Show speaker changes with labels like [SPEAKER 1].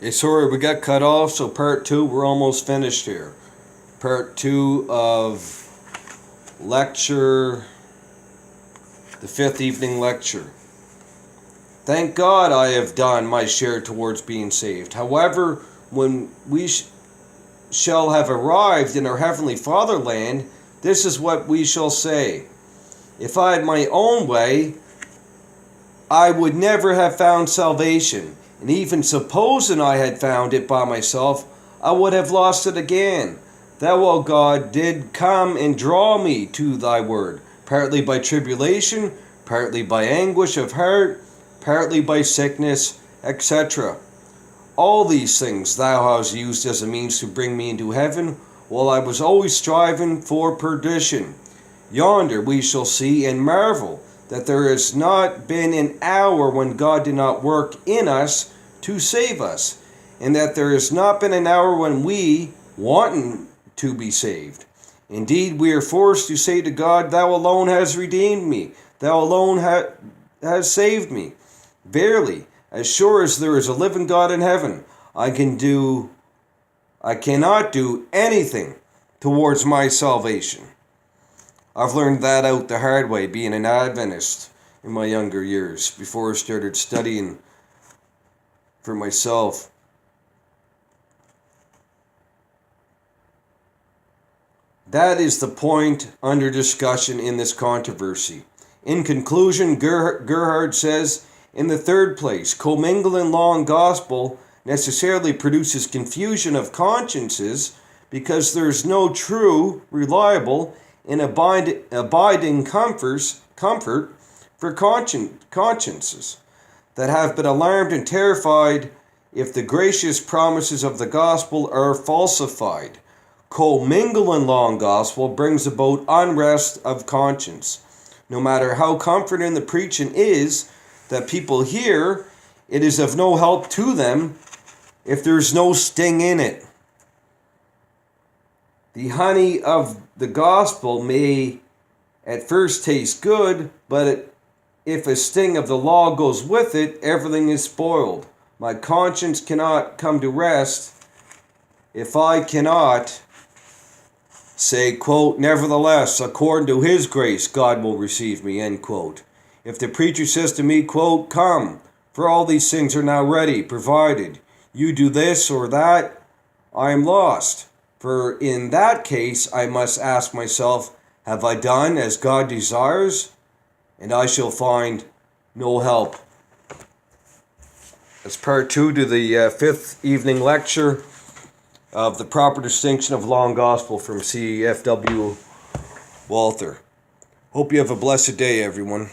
[SPEAKER 1] Okay, sorry, we got cut off, so part two, we're almost finished here. Part two of lecture, the fifth evening lecture. Thank God I have done my share towards being saved. However, when we shall have arrived in our heavenly fatherland, this is what we shall say. If I had my own way, I would never have found salvation. And even supposing I had found it by myself, I would have lost it again. Thou, O God, did come and draw me to thy word, partly by tribulation, partly by anguish of heart, partly by sickness, etc. All these things thou hast used as a means to bring me into heaven, while I was always striving for perdition. Yonder we shall see and marvel that there has not been an hour when God did not work in us to save us, and that there has not been an hour when we, wanting to be saved. Indeed, we are forced to say to God, Thou alone hast redeemed me, Thou alone hast saved me. Verily, as sure as there is a living God in heaven, I cannot do anything towards my salvation. I've learned that out the hard way, being an Adventist in my younger years, before I started studying for myself. That is the point under discussion in this controversy. In conclusion, Gerhard says, in the third place, commingling law and gospel necessarily produces confusion of consciences because there is no true, reliable, and abiding comfort for consciences that have been alarmed and terrified if the gracious promises of the gospel are falsified. Commingling law and gospel brings about unrest of conscience. No matter how comforting the preaching is that people hear, it is of no help to them if there's no sting in it. The honey of the gospel may at first taste good, but if a sting of the law goes with it, everything is spoiled. My conscience cannot come to rest if I cannot say, quote, nevertheless, according to his grace, God will receive me, end quote. If the preacher says to me, quote, come, for all these things are now ready, provided you do this or that, I am lost. For in that case, I must ask myself, have I done as God desires? And I shall find no help. That's part two to the fifth evening lecture of the proper distinction of law and gospel from C.F.W. Walther. Hope you have a blessed day, everyone.